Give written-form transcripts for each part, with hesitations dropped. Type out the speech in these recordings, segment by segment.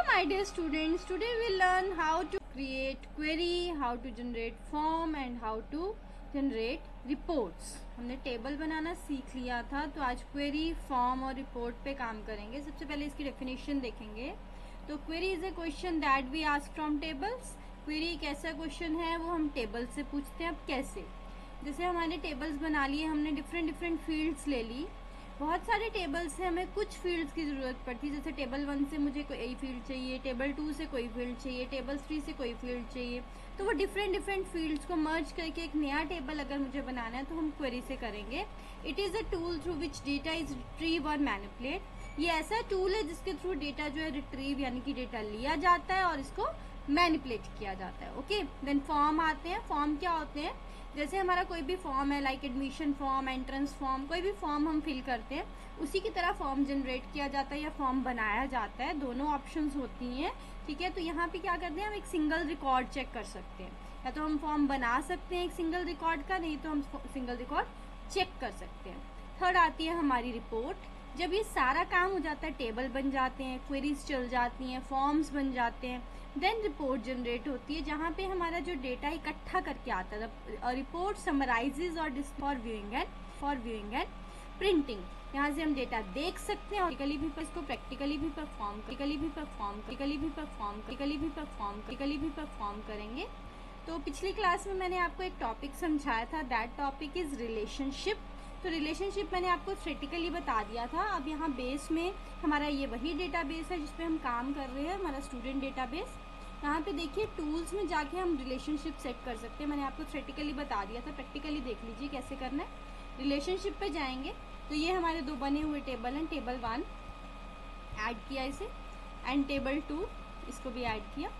Hello my dear students, today we learn how to create query, how to generate form and how to generate reports. हमने table बनाना सीख लिया था, तो आज query, form और report पे काम करेंगे. सबसे पहले इसकी डेफिनेशन देखेंगे. तो query is a question that we ask from tables. Query एक ऐसा क्वेश्चन है वो हम टेबल से पूछते हैं. अब कैसे? जैसे हमारे टेबल्स बना लिए, हमने डिफरेंट फील्ड्स ले ली. बहुत सारे टेबल्स से हमें कुछ फील्ड्स की ज़रूरत पड़ती है. जैसे टेबल 1 से मुझे कोई फील्ड चाहिए, टेबल 2 से कोई फील्ड चाहिए, टेबल 3 से कोई फील्ड चाहिए. तो वो डिफरेंट फील्ड्स को मर्ज करके एक नया टेबल अगर मुझे बनाना है तो हम क्वेरी से करेंगे. It is a tool through which data is retrieve और मैनिपुलेट. ये ऐसा टूल है जिसके थ्रू डेटा जो है रिट्रीव यानी कि डेटा लिया जाता है और इसको मैनिपुलेट किया जाता है. ओके, देन फॉर्म आते हैं. फॉर्म क्या होते हैं? जैसे हमारा कोई भी फॉर्म है, like admission form, entrance form, कोई भी फॉर्म हम फिल करते हैं उसी की तरह फॉर्म जनरेट किया जाता है या फॉर्म बनाया जाता है. दोनों ऑप्शंस होती हैं. ठीक है, तो यहाँ पे क्या करते हैं, हम एक सिंगल रिकॉर्ड चेक कर सकते हैं. या तो हम फॉर्म बना सकते हैं एक सिंगल रिकॉर्ड का, नहीं तो हम सिंगल रिकॉर्ड चेक कर सकते हैं. थर्ड आती है हमारी रिपोर्ट. जब ये सारा काम हो जाता है, टेबल बन जाते हैं, क्वेरीज चल जाती हैं, फॉर्म्स बन जाते हैं, देन रिपोर्ट जनरेट होती है जहाँ पे हमारा जो डेटा इकट्ठा करके आता है. रिपोर्ट समराइजेज और फॉर व्यूइंग एंड प्रिंटिंग. यहाँ से हम डेटा देख सकते हैं और इसको प्रैक्टिकली भी परफॉर्म करेंगे. तो पिछली क्लास में मैंने आपको एक टॉपिक समझाया था. That topic is relationship. तो रिलेशनशिप मैंने आपको थ्योरेटिकली बता दिया था. अब यहाँ बेस में हमारा ये वही डेटाबेस है जिसपे हम काम कर रहे हैं, हमारा स्टूडेंट डेटाबेस. यहाँ पे देखिए टूल्स में जाके हम रिलेशनशिप सेट कर सकते हैं. मैंने आपको थ्योरेटिकली बता दिया था, प्रैक्टिकली देख लीजिए कैसे करना है. रिलेशनशिप पे जाएंगे तो ये हमारे दो बने हुए टेबल हैं. टेबल 1 ऐड किया इसे, एंड टेबल 2 इसको भी ऐड किया.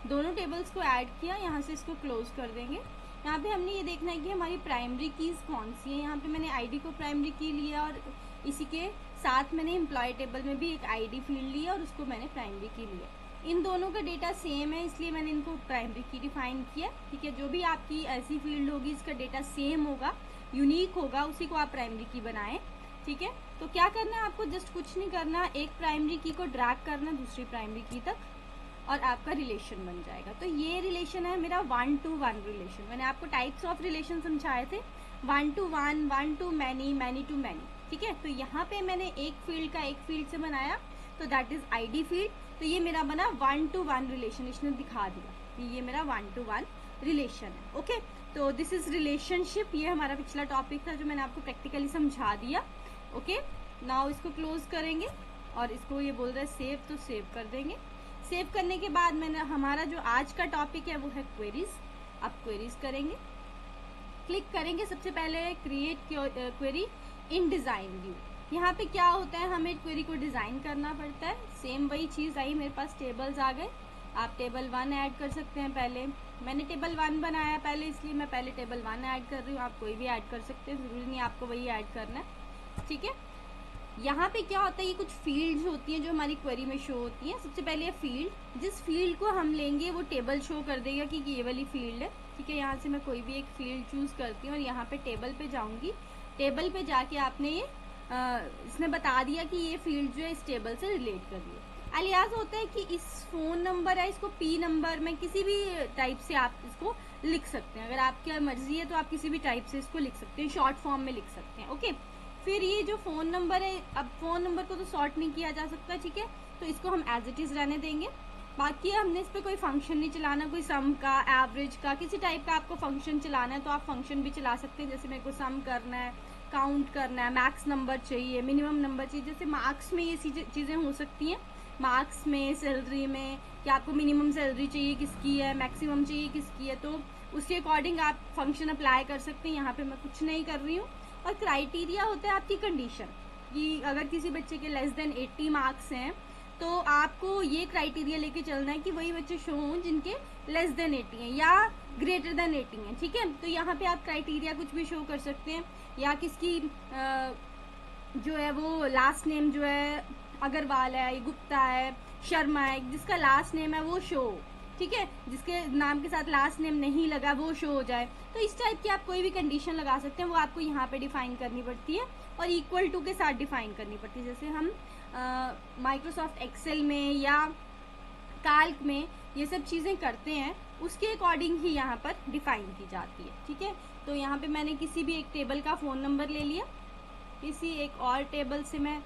दोनों टेबल्स को ऐड किया. यहाँ से इसको क्लोज कर देंगे. यहाँ पे हमने ये देखना है कि हमारी प्राइमरी कीज कौन सी है. यहाँ पे मैंने आईडी को प्राइमरी की लिया और इसी के साथ मैंने एम्प्लॉय टेबल में भी एक आईडी फील्ड लिया और उसको मैंने प्राइमरी की लिया. इन दोनों का डेटा सेम है इसलिए मैंने इनको प्राइमरी की डिफाइन किया. ठीक है, जो भी आपकी ऐसी फील्ड होगी इसका डेटा सेम होगा, यूनिक होगा, उसी को आप प्राइमरी की बनाएं. ठीक है, तो क्या करना है आपको, जस्ट कुछ नहीं करना, एक प्राइमरी की को ड्रैग करना दूसरी प्राइमरी की तक और आपका रिलेशन बन जाएगा. तो ये रिलेशन है मेरा 1 to 1 रिलेशन. मैंने आपको टाइप्स ऑफ रिलेशन समझाए थे, 1 to 1, 1 to many, many to many. ठीक है, तो यहाँ पे मैंने एक फील्ड का एक फील्ड से बनाया तो दैट इज आईडी फील्ड. तो ये मेरा बना 1 to 1 रिलेशन. इसने दिखा दिया कि ये मेरा 1 to 1 रिलेशन है. ओके, तो दिस इज रिलेशनशिप. ये हमारा पिछला टॉपिक था जो मैंने आपको प्रैक्टिकली समझा दिया. ओके, नाउ इसको क्लोज करेंगे और इसको ये बोल रहा है सेव, तो सेव कर देंगे. सेव करने के बाद मैंने हमारा जो आज का टॉपिक है वो है क्वेरीज. अब क्वेरीज करेंगे, क्लिक करेंगे. सबसे पहले create query in design view. यहाँ पे क्या होता है, हमें क्वेरी को डिजाइन करना पड़ता है. सेम वही चीज आई, मेरे पास टेबल्स आ गए. आप टेबल 1 ऐड कर सकते हैं. पहले मैंने टेबल 1 बनाया पहले, इसलिए मैं पहले टेबल 1 ऐड कर रही हूँ. आप कोई भी ऐड कर सकते हैं, जरूरी नहीं आपको वही ऐड करना है. ठीक है, यहाँ पे क्या होता है, ये कुछ फील्ड्स होती हैं जो हमारी क्वेरी में शो होती हैं. सबसे पहले फील्ड, जिस फील्ड को हम लेंगे वो टेबल शो कर देगा कि ये वाली फील्ड है. ठीक है, यहाँ से मैं कोई भी एक फील्ड चूज करती हूँ और यहाँ पे टेबल पे जाऊंगी. टेबल पे जाके आपने ये इसने बता दिया कि ये फील्ड जो है इस टेबल से रिलेट कर रही है. अलियास होता है कि इस फोन नंबर है, इसको पी नंबर में किसी भी टाइप से आप इसको लिख सकते हैं. अगर आपकी मर्जी है तो आप किसी भी टाइप से इसको लिख सकते हैं, शॉर्ट फॉर्म में लिख सकते हैं. ओके, फिर ये जो फोन नंबर है, अब फोन नंबर को तो सॉर्ट नहीं किया जा सकता. ठीक है, तो इसको हम एज इट इज रहने देंगे. बाकी हमने इस पर कोई फंक्शन नहीं चलाना, कोई सम का, एवरेज का, किसी टाइप का आपको फंक्शन चलाना है तो आप फंक्शन भी चला सकते हैं. जैसे मेरे को सम करना है, काउंट करना है, मैक्स नंबर चाहिए, मिनिमम नंबर चाहिए. जैसे मार्क्स में ये चीज़ें हो सकती हैं. मार्क्स में, सैलरी में, कि आपको मिनिमम सैलरी चाहिए किसकी है, मैक्सिमम चाहिए किसकी है, तो उसके अकॉर्डिंग आप फंक्शन अप्लाई कर सकते हैं. यहाँ पे मैं कुछ नहीं कर रही हूँ. और क्राइटेरिया होता है आपकी कंडीशन, कि अगर किसी बच्चे के लेस देन 80 मार्क्स हैं तो आपको ये क्राइटेरिया लेके चलना है कि वही बच्चे शो हों जिनके लेस देन 80 हैं या ग्रेटर देन 80 हैं. ठीक है, तो यहाँ पे आप क्राइटेरिया कुछ भी शो कर सकते हैं. या किसकी जो है वो लास्ट नेम जो है अग्रवाल है, गुप्ता है, शर्मा है, जिसका लास्ट नेम है वो शो. ठीक है, जिसके नाम के साथ लास्ट नेम नहीं लगा वो शो हो जाए. तो इस टाइप की आप कोई भी कंडीशन लगा सकते हैं, वो आपको यहाँ पे डिफाइन करनी पड़ती है और इक्वल टू के साथ डिफाइन करनी पड़ती है. जैसे हम माइक्रोसॉफ्ट एक्सेल में या काल्क में ये सब चीज़ें करते हैं उसके अकॉर्डिंग ही यहाँ पर डिफाइन की जाती है। ठीक है, तो यहाँ पे मैंने किसी भी एक टेबल का फ़ोन नंबर ले लिया, किसी एक और टेबल से मैं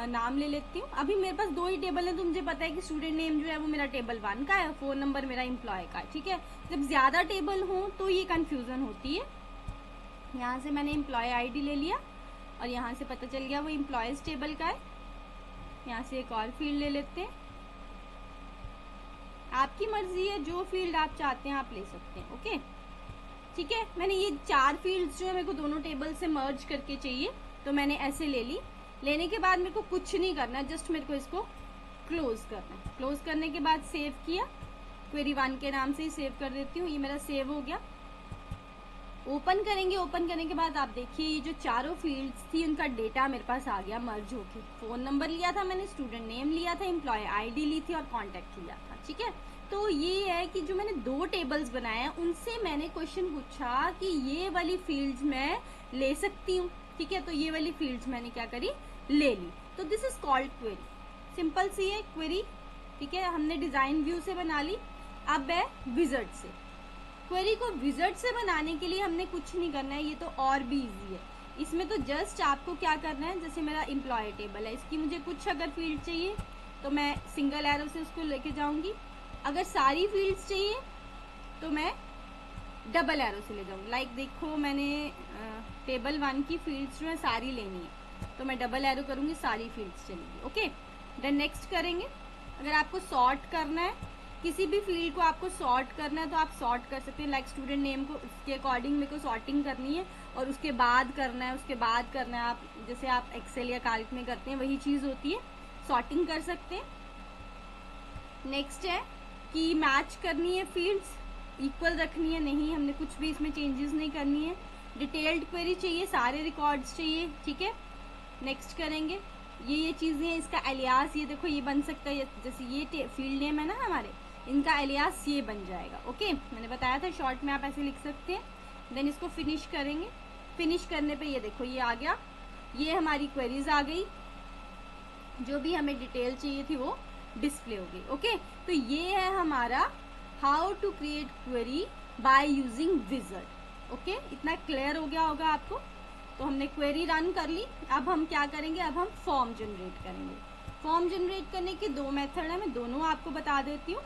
नाम ले लेती हूँ। अभी मेरे पास 2 ही टेबल है, तो मुझे पता है कि स्टूडेंट नेम जो है वो मेरा टेबल 1 का है, फ़ोन नंबर मेरा एम्प्लॉय का है। ठीक है, जब ज़्यादा टेबल हो तो ये कन्फ्यूज़न होती है। यहाँ से मैंने एम्प्लॉय आईडी ले लिया और यहाँ से पता चल गया वो एम्प्लॉयज़ टेबल का है। यहाँ से एक और फील्ड ले लेते हैं, आपकी मर्जी है, जो फील्ड आप चाहते हैं आप ले सकते हैं। ओके, ठीक है, मैंने ये 4 फील्ड्स जो है मेरे को दोनों टेबल से मर्ज करके चाहिए, तो मैंने ऐसे ले ली। लेने के बाद मेरे को कुछ नहीं करना, जस्ट मेरे को इसको क्लोज करना है। क्लोज करने के बाद सेव किया, क्वेरी 1 के नाम से ही सेव कर देती हूँ। ये मेरा सेव हो गया। ओपन करेंगे, ओपन करने के बाद आप देखिए ये जो चारों फील्ड्स थी उनका डेटा मेरे पास आ गया मर्ज होके। फ़ोन नंबर लिया था मैंने, स्टूडेंट नेम लिया था, एम्प्लॉय आईडी ली थी और कॉन्टैक्ट लिया था। ठीक है, तो ये है कि जो मैंने 2 टेबल्स बनाए हैं उनसे मैंने क्वेश्चन पूछा कि ये वाली फील्ड्स मैं ले सकती हूँ। ठीक है, तो ये वाली फील्ड्स मैंने क्या करी, ले ली। तो this is called query, simple सी है क्वेरी। ठीक है, हमने डिजाइन व्यू से बना ली। अब है विजार्ड से। क्वेरी को विजार्ड से बनाने के लिए हमने कुछ नहीं करना है, ये तो और भी इजी है। इसमें तो जस्ट आपको क्या करना है, जैसे मेरा एम्प्लॉय टेबल है, इसकी मुझे कुछ अगर फील्ड चाहिए तो मैं सिंगल एरो से उसको लेके जाऊंगी। अगर सारी फील्ड्स चाहिए तो मैं डबल एरो से ले जाऊंगी। लाइक देखो मैंने टेबल 1 की फील्ड्स जो है सारी लेनी है, तो मैं डबल एरो करूंगी, सारी फील्ड्स चलेंगी। ओके, देन नेक्स्ट करेंगे। अगर आपको सॉर्ट करना है, किसी भी फील्ड को आपको सॉर्ट करना है तो आप सॉर्ट कर सकते हैं। लाइक स्टूडेंट नेम को उसके अकॉर्डिंग मेरे को सॉर्टिंग करनी है और उसके बाद करना है, उसके बाद करना है। आप जैसे आप एक्सेल या काल्क में करते हैं वही चीज़ होती है, सॉर्टिंग कर सकते हैं। नेक्स्ट है कि मैच करनी है, फील्ड्स इक्वल रखनी है, नहीं हमने कुछ भी इसमें चेंजेस नहीं करनी है। डिटेल्ड क्वेरी चाहिए, सारे रिकॉर्ड्स चाहिए। ठीक है, नेक्स्ट करेंगे। ये चीज़ें हैं, इसका एलियास ये देखो ये बन सकता है, जैसे ये फील्ड नेम है ना हमारे, इनका एलियास ये बन जाएगा। ओके, मैंने बताया था शॉर्ट में आप ऐसे लिख सकते हैं। देन इसको फिनिश करेंगे। फिनिश करने पे ये देखो ये आ गया, ये हमारी क्वेरीज आ गई, जो भी हमें डिटेल चाहिए थी वो डिस्प्ले हो गई। ओके, तो ये है हमारा how to create query by using wizard. Okay, इतना क्लियर हो गया होगा आपको। तो हमने क्वेरी रन कर ली। अब हम क्या करेंगे, अब हम फॉर्म जनरेट करेंगे। फॉर्म जनरेट करने के 2 मेथड है, मैं दोनों आपको बता देती हूँ।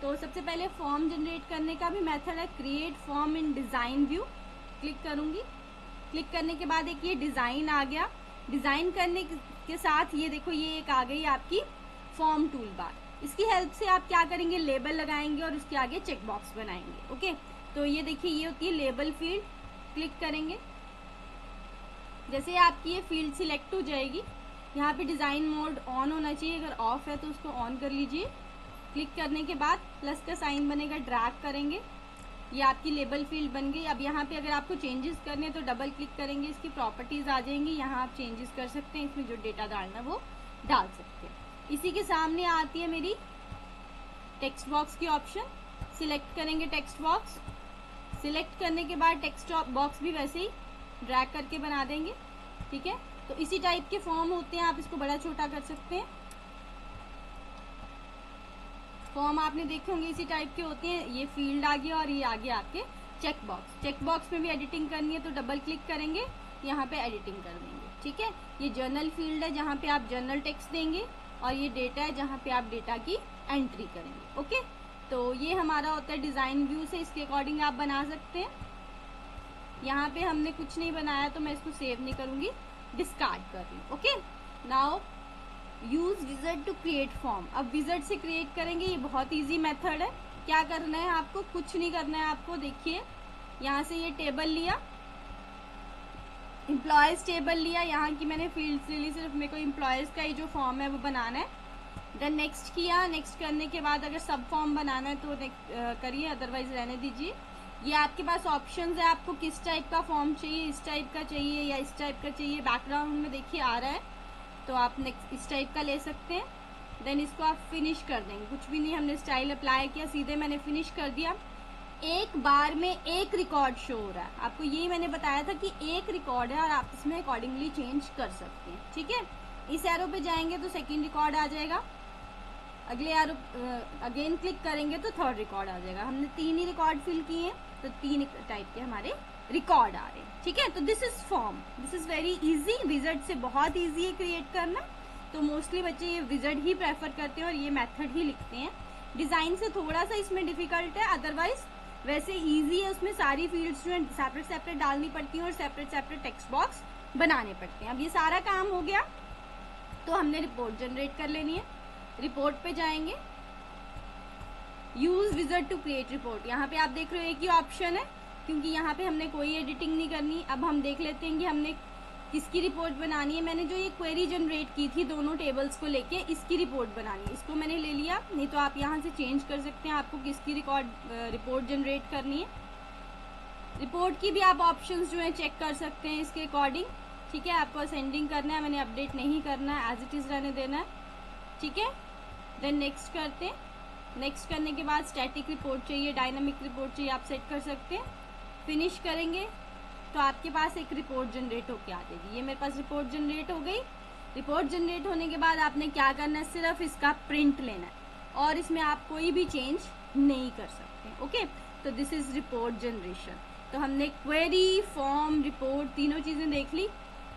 तो सबसे पहले फॉर्म जनरेट करने का भी मेथड है create form in design view. Click करूंगी, क्लिक करने के बाद एक ये डिजाइन आ गया। डिजाइन करने के साथ ये देखो ये एक आ गई आपकी फॉर्म टूल बार। इसकी हेल्प से आप क्या करेंगे, लेबल लगाएंगे और उसके आगे चेक बॉक्स बनाएंगे। ओके, तो ये देखिए ये होती है लेबल फील्ड। क्लिक करेंगे, जैसे आपकी ये फील्ड सिलेक्ट हो जाएगी। यहाँ पे डिजाइन मोड ऑन होना चाहिए, अगर ऑफ है तो उसको ऑन कर लीजिए। क्लिक करने के बाद प्लस का साइन बनेगा, ड्रैग करेंगे, ये आपकी लेबल फील्ड बन गई। अब यहाँ पे अगर आपको चेंजेस करने हैं तो डबल क्लिक करेंगे, इसकी प्रॉपर्टीज आ जाएंगी, यहाँ आप चेंजेस कर सकते हैं, इसमें जो डेटा डालना है वो डाल सकते हैं। इसी के सामने आती है मेरी टेक्स्ट बॉक्स की ऑप्शन। सिलेक्ट करेंगे टेक्स्ट बॉक्स। सिलेक्ट करने के बाद टेक्स्ट बॉक्स भी वैसे ही ड्रैग करके बना देंगे। ठीक है, तो इसी टाइप के फॉर्म होते हैं, आप इसको बड़ा छोटा कर सकते हैं। फॉर्म आपने देखे होंगे इसी टाइप के होते हैं। ये फील्ड आ गया और ये आ गया आपके चेक बॉक्स। चेक बॉक्स में भी एडिटिंग करनी है तो डबल क्लिक करेंगे, यहाँ पे एडिटिंग कर देंगे। ठीक है, ये जर्नल फील्ड है जहाँ पे आप जर्नल टेक्स्ट देंगे और ये डेटा है जहाँ पे आप डेटा की एंट्री करेंगे। ओके, तो ये हमारा होता है डिजाइन व्यू से, इसके अकॉर्डिंग आप बना सकते हैं। यहाँ पे हमने कुछ नहीं बनाया तो मैं इसको सेव नहीं करूंगी, डिस्कार्ड कर रही हूँ। Okay, now use wizard to create form. अब विजार्ड से क्रिएट करेंगे, ये बहुत इजी मेथड है। क्या करना है आपको, कुछ नहीं करना है आपको। देखिए यहाँ से ये टेबल लिया, एम्प्लॉयज टेबल लिया, यहाँ की मैंने फील्ड्स ले ली, सिर्फ मेरे को एम्प्लॉयज का ही जो फॉर्म है वो बनाना है। देन नेक्स्ट किया, नेक्स्ट करने के बाद अगर सब फॉर्म बनाना है तो करिए, अदरवाइज रहने दीजिए। ये आपके पास ऑप्शंस है, आपको किस टाइप का फॉर्म चाहिए, इस टाइप का चाहिए या इस टाइप का चाहिए। बैकग्राउंड में देखिए आ रहा है, तो आप नेक्स्ट इस टाइप का ले सकते हैं। देन इसको आप फिनिश कर देंगे, कुछ भी नहीं हमने स्टाइल अप्लाई किया, सीधे मैंने फिनिश कर दिया। एक बार में एक रिकॉर्ड शो हो रहा है, आपको यही मैंने बताया था कि एक रिकॉर्ड है और आप इसमें अकॉर्डिंगली चेंज कर सकते हैं। ठीक है, इस एरो पे जाएंगे तो सेकंड रिकॉर्ड आ जाएगा। अगले एरो अगेन क्लिक करेंगे तो थर्ड रिकॉर्ड आ जाएगा। हमने 3 ही रिकॉर्ड फिल किए हैं, तो 3 टाइप के हमारे रिकॉर्ड आ रहे हैं। ठीक है, तो this is form, this is very easy. Wizard से बहुत इजी है क्रिएट करना, तो मोस्टली बच्चे ये विजर्ड ही प्रेफर करते हैं और ये मेथड ही लिखते हैं। डिजाइन से थोड़ा सा इसमें डिफिकल्ट है, अदरवाइज वैसे इजी है। उसमें सारी फील्ड्स जो है सेपरेट सेपरेट डालनी पड़ती हैं और सेपरेट सेपरेट टेक्स्ट बॉक्स बनाने पड़ते हैं। अब ये सारा काम हो गया तो हमने रिपोर्ट जनरेट कर लेनी है। रिपोर्ट पे जाएंगे, use wizard to create report. यहाँ पे आप देख रहे हो एक ही ऑप्शन है, क्योंकि यहाँ पे हमने कोई एडिटिंग नहीं करनी। अब हम देख लेते हैं कि हमने किसकी रिपोर्ट बनानी है। मैंने जो ये क्वेरी जनरेट की थी दोनों टेबल्स को लेके, इसकी रिपोर्ट बनानी है। इसको मैंने ले लिया, नहीं तो आप यहाँ से चेंज कर सकते हैं आपको किसकी रिपोर्ट जनरेट करनी है। रिपोर्ट की भी आप ऑप्शंस जो है चेक कर सकते हैं इसके अकॉर्डिंग। ठीक है, आपको असेंडिंग करना है, मैंने अपडेट नहीं करना है, एज इट इज रहने देना है। ठीक है, देन नेक्स्ट करते हैं। नेक्स्ट करने के बाद स्टैटिक रिपोर्ट चाहिए, डायनामिक रिपोर्ट चाहिए, आप सेट कर सकते हैं। फिनिश करेंगे तो आपके पास एक रिपोर्ट जनरेट होके आ जाएगी। ये मेरे पास रिपोर्ट जनरेट हो गई। रिपोर्ट जनरेट होने के बाद आपने क्या करना है, सिर्फ इसका प्रिंट लेना है और इसमें आप कोई भी चेंज नहीं कर सकते। ओके, तो दिस इज रिपोर्ट जनरेशन। तो हमने क्वेरी, फॉर्म, रिपोर्ट तीनों चीजें देख ली।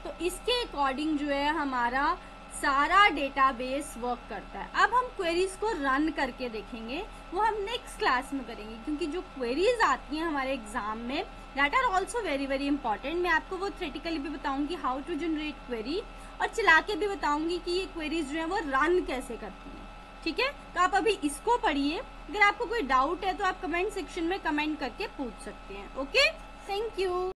तो इसके अकॉर्डिंग जो है हमारा सारा डेटाबेस वर्क करता है। अब हम क्वेरीज को रन करके देखेंगे, वो हम नेक्स्ट क्लास में करेंगे, क्योंकि जो क्वेरीज आती हैं हमारे एग्जाम में that are also very very important. मैं आपको वो थ्योरेटिकली भी बताऊंगी हाउ टू जनरेट क्वेरी, और चला के भी बताऊंगी कि ये क्वेरीज जो है वो रन कैसे करती हैं। ठीक है, तो आप अभी इसको पढ़िए। अगर आपको कोई डाउट है तो आप कमेंट सेक्शन में कमेंट करके पूछ सकते हैं। Okay, thank you.